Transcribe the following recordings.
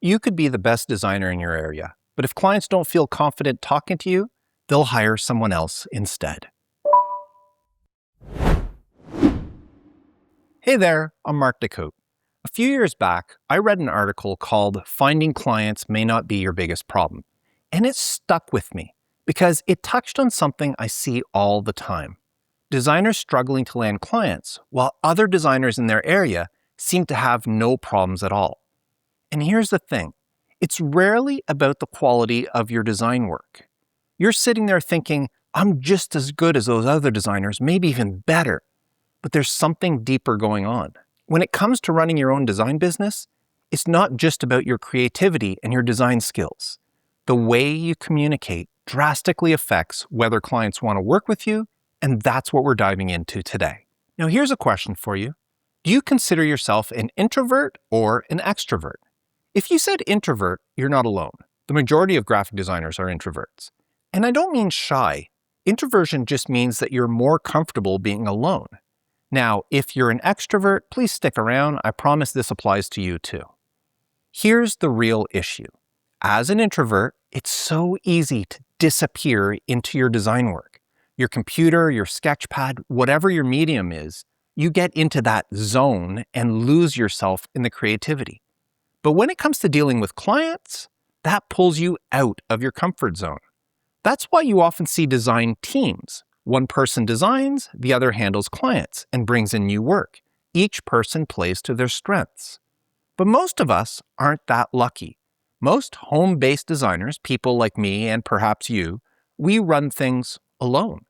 You could be the best designer in your area, but if clients don't feel confident talking to you, they'll hire someone else instead. Hey there, I'm Mark DeCote. A few years back, I read an article called Finding Clients May Not Be Your Biggest Problem, and it stuck with me because it touched on something I see all the time. Designers struggling to land clients, while other designers in their area seem to have no problems at all. And here's the thing, it's rarely about the quality of your design work. You're sitting there thinking, I'm just as good as those other designers, maybe even better. But there's something deeper going on. When it comes to running your own design business, it's not just about your creativity and your design skills. The way you communicate drastically affects whether clients want to work with you, and that's what we're diving into today. Now, here's a question for you. Do you consider yourself an introvert or an extrovert? If you said introvert, you're not alone. The majority of graphic designers are introverts. And I don't mean shy. Introversion just means that you're more comfortable being alone. Now, if you're an extrovert, please stick around. I promise this applies to you too. Here's the real issue. As an introvert, it's so easy to disappear into your design work. Your computer, your sketchpad, whatever your medium is, you get into that zone and lose yourself in the creativity. But when it comes to dealing with clients, that pulls you out of your comfort zone. That's why you often see design teams. One person designs, the other handles clients and brings in new work. Each person plays to their strengths. But most of us aren't that lucky. Most home-based designers, people like me and perhaps you, we run things alone.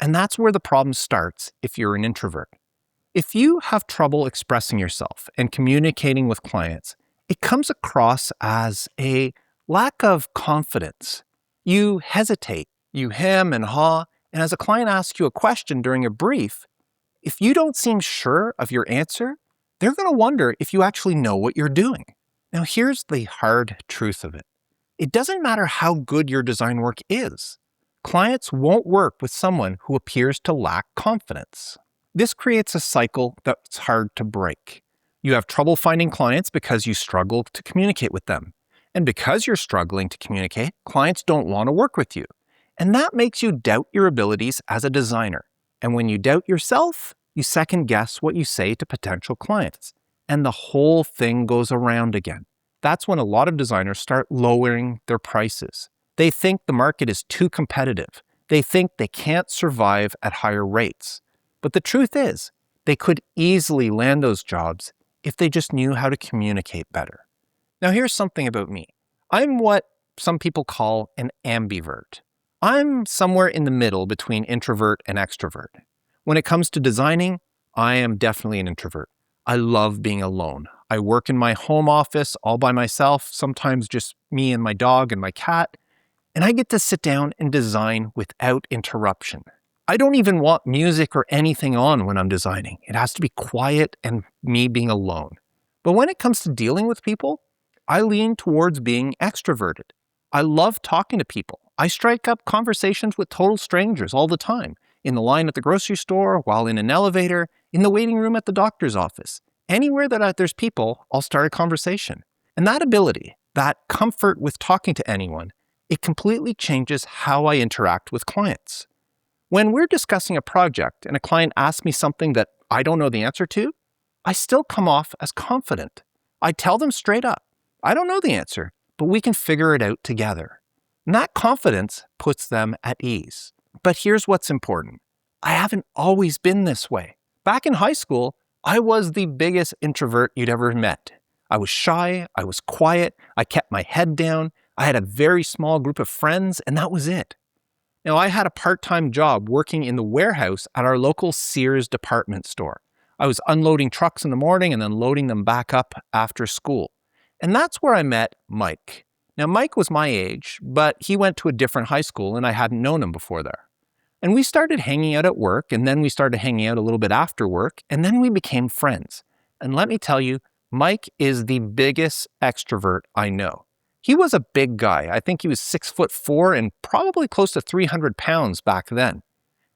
And that's where the problem starts if you're an introvert. If you have trouble expressing yourself and communicating with clients, it comes across as a lack of confidence. You hesitate, you hem and haw, and as a client asks you a question during a brief, if you don't seem sure of your answer, they're going to wonder if you actually know what you're doing. Now, here's the hard truth of it. It doesn't matter how good your design work is. Clients won't work with someone who appears to lack confidence. This creates a cycle that's hard to break. You have trouble finding clients because you struggle to communicate with them. And because you're struggling to communicate, clients don't want to work with you. And that makes you doubt your abilities as a designer. And when you doubt yourself, you second guess what you say to potential clients. And the whole thing goes around again. That's when a lot of designers start lowering their prices. They think the market is too competitive. They think they can't survive at higher rates. But the truth is, they could easily land those jobs if they just knew how to communicate better. Now, here's something about me. I'm what some people call an ambivert. I'm somewhere in the middle between introvert and extrovert. When it comes to designing, I am definitely an introvert. I love being alone. I work in my home office all by myself, sometimes just me and my dog and my cat, and I get to sit down and design without interruption. I don't even want music or anything on when I'm designing. It has to be quiet and me being alone. But when it comes to dealing with people, I lean towards being extroverted. I love talking to people. I strike up conversations with total strangers all the time, in the line at the grocery store, while in an elevator, in the waiting room at the doctor's office. Anywhere that there's people, I'll start a conversation. And that ability, that comfort with talking to anyone, it completely changes how I interact with clients. When we're discussing a project and a client asks me something that I don't know the answer to, I still come off as confident. I tell them straight up, I don't know the answer, but we can figure it out together. And that confidence puts them at ease. But here's what's important. I haven't always been this way. Back in high school, I was the biggest introvert you'd ever met. I was shy, I was quiet, I kept my head down, I had a very small group of friends, and that was it. Now, I had a part-time job working in the warehouse at our local Sears department store. I was unloading trucks in the morning and then loading them back up after school. And that's where I met Mike. Now, Mike was my age, but he went to a different high school and I hadn't known him before there. And we started hanging out at work, and then we started hanging out a little bit after work, and then we became friends. And let me tell you, Mike is the biggest extrovert I know. He was a big guy. I think he was 6'4" and probably close to 300 pounds back then.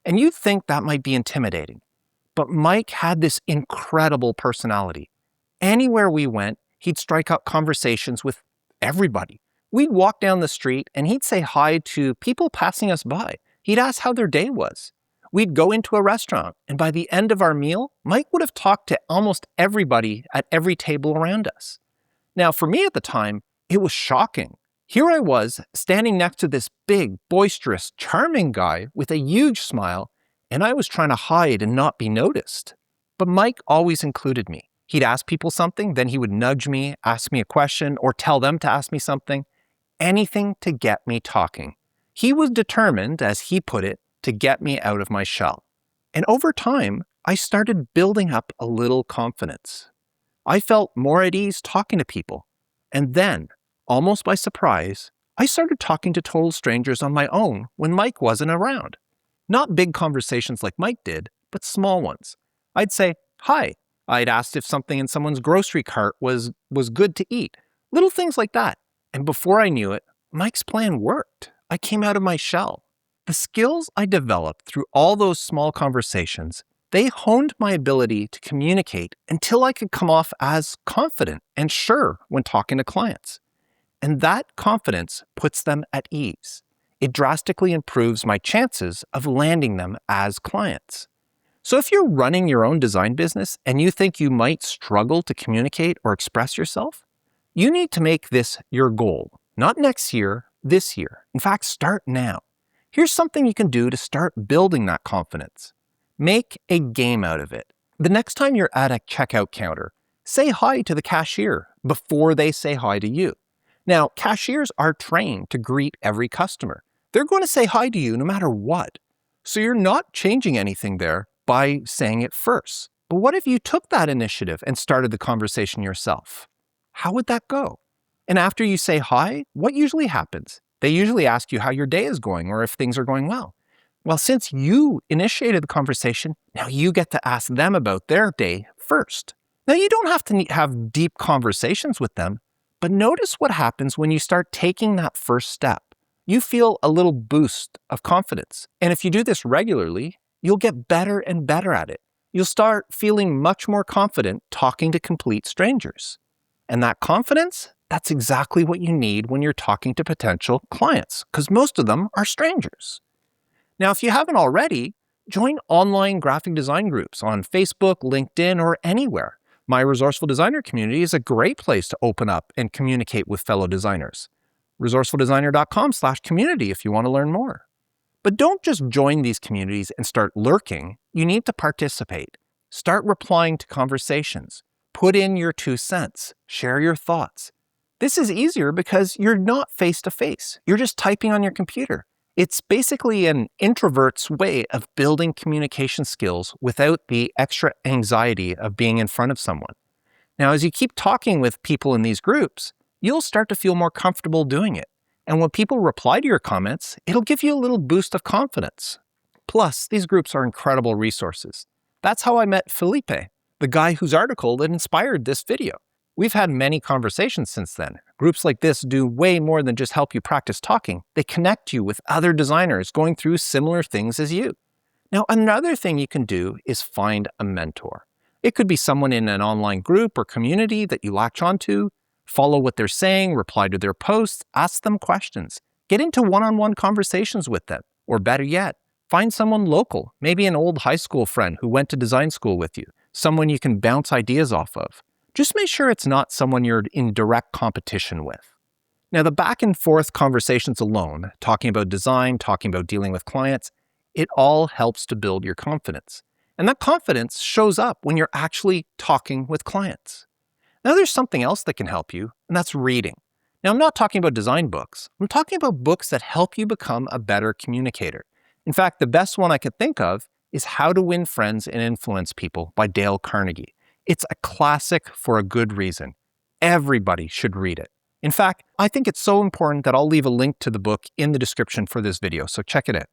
And you'd think that might be intimidating. But Mike had this incredible personality. Anywhere we went, he'd strike up conversations with everybody. We'd walk down the street and he'd say hi to people passing us by. He'd ask how their day was. We'd go into a restaurant, and by the end of our meal, Mike would have talked to almost everybody at every table around us. Now, for me at the time, it was shocking. Here I was, standing next to this big, boisterous, charming guy with a huge smile, and I was trying to hide and not be noticed. But Mike always included me. He'd ask people something, then he would nudge me, ask me a question, or tell them to ask me something. Anything to get me talking. He was determined, as he put it, to get me out of my shell. And over time, I started building up a little confidence. I felt more at ease talking to people. And then, almost by surprise, I started talking to total strangers on my own when Mike wasn't around. Not big conversations like Mike did, but small ones. I'd say, hi. I'd asked if something in someone's grocery cart was good to eat. Little things like that. And before I knew it, Mike's plan worked. I came out of my shell. The skills I developed through all those small conversations, they honed my ability to communicate until I could come off as confident and sure when talking to clients. And that confidence puts them at ease. It drastically improves my chances of landing them as clients. So if you're running your own design business and you think you might struggle to communicate or express yourself, you need to make this your goal. Not next year, this year. In fact, start now. Here's something you can do to start building that confidence. Make a game out of it. The next time you're at a checkout counter, say hi to the cashier before they say hi to you. Now, cashiers are trained to greet every customer. They're going to say hi to you no matter what. So you're not changing anything there by saying it first. But what if you took that initiative and started the conversation yourself? How would that go? And after you say hi, what usually happens? They usually ask you how your day is going or if things are going well. Well, since you initiated the conversation, now you get to ask them about their day first. Now, you don't have to have deep conversations with them, but notice what happens when you start taking that first step. You feel a little boost of confidence. And if you do this regularly, you'll get better and better at it. You'll start feeling much more confident talking to complete strangers. And that confidence, that's exactly what you need when you're talking to potential clients, because most of them are strangers. Now, if you haven't already, join online graphic design groups on Facebook, LinkedIn, or anywhere. My Resourceful Designer community is a great place to open up and communicate with fellow designers. resourcefuldesigner.com/community if you want to learn more. But don't just join these communities and start lurking. You need to participate. Start replying to conversations. Put in your 2 cents. Share your thoughts. This is easier because you're not face-to-face. You're just typing on your computer. It's basically an introvert's way of building communication skills without the extra anxiety of being in front of someone. Now, as you keep talking with people in these groups, you'll start to feel more comfortable doing it. And when people reply to your comments, it'll give you a little boost of confidence. Plus, these groups are incredible resources. That's how I met Felipe, the guy whose article that inspired this video. We've had many conversations since then. Groups like this do way more than just help you practice talking. They connect you with other designers going through similar things as you. Now, another thing you can do is find a mentor. It could be someone in an online group or community that you latch onto. Follow what they're saying, reply to their posts, ask them questions. Get into one-on-one conversations with them. Or better yet, find someone local, maybe an old high school friend who went to design school with you, someone you can bounce ideas off of. Just make sure it's not someone you're in direct competition with. Now, the back and forth conversations alone, talking about design, talking about dealing with clients, it all helps to build your confidence. And that confidence shows up when you're actually talking with clients. Now, there's something else that can help you, and that's reading. Now, I'm not talking about design books. I'm talking about books that help you become a better communicator. In fact, the best one I could think of is How to Win Friends and Influence People by Dale Carnegie. It's a classic for a good reason. Everybody should read it. In fact, I think it's so important that I'll leave a link to the book in the description for this video, so check it out.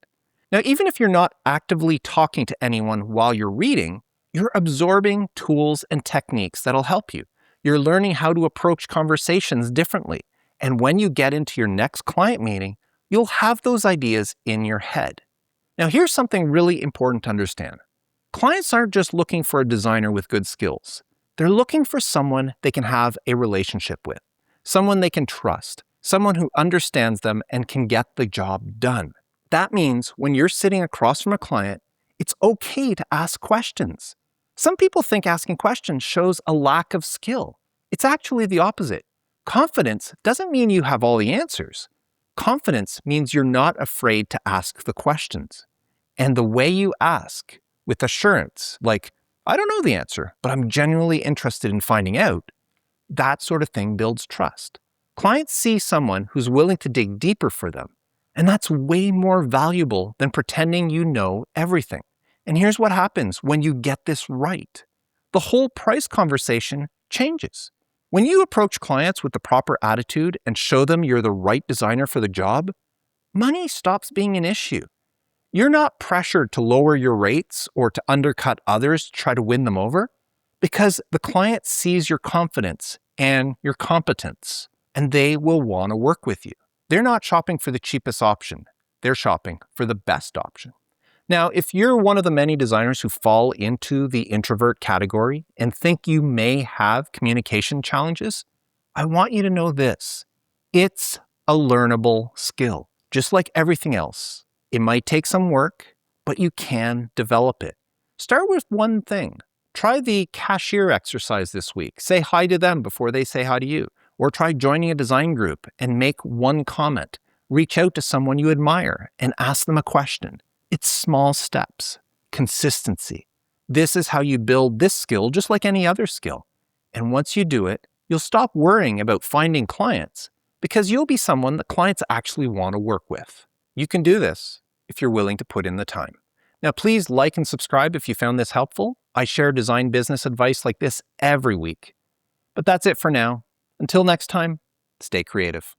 Now, even if you're not actively talking to anyone while you're reading, you're absorbing tools and techniques that'll help you. You're learning how to approach conversations differently. And when you get into your next client meeting, you'll have those ideas in your head. Now, here's something really important to understand. Clients aren't just looking for a designer with good skills. They're looking for someone they can have a relationship with, someone they can trust, someone who understands them and can get the job done. That means when you're sitting across from a client, it's okay to ask questions. Some people think asking questions shows a lack of skill. It's actually the opposite. Confidence doesn't mean you have all the answers. Confidence means you're not afraid to ask the questions. And the way you ask, with assurance, like, I don't know the answer, but I'm genuinely interested in finding out, that sort of thing builds trust. Clients see someone who's willing to dig deeper for them, and that's way more valuable than pretending you know everything. And here's what happens when you get this right. The whole price conversation changes. When you approach clients with the proper attitude and show them you're the right designer for the job, money stops being an issue. You're not pressured to lower your rates or to undercut others to try to win them over, because the client sees your confidence and your competence, and they will want to work with you. They're not shopping for the cheapest option. They're shopping for the best option. Now, if you're one of the many designers who fall into the introvert category and think you may have communication challenges, I want you to know this. It's a learnable skill, just like everything else. It might take some work, but you can develop it. Start with one thing. Try the Cashier exercise this week. Say hi to them before they say hi to you. Or try joining a design group and make one comment. Reach out to someone you admire and ask them a question. It's small steps, consistency. This is how you build this skill just like any other skill. And once you do it, you'll stop worrying about finding clients because you'll be someone that clients actually want to work with. You can do this if you're willing to put in the time. Now, please like and subscribe if you found this helpful. I share design business advice like this every week. But that's it for now. Until next time, stay creative.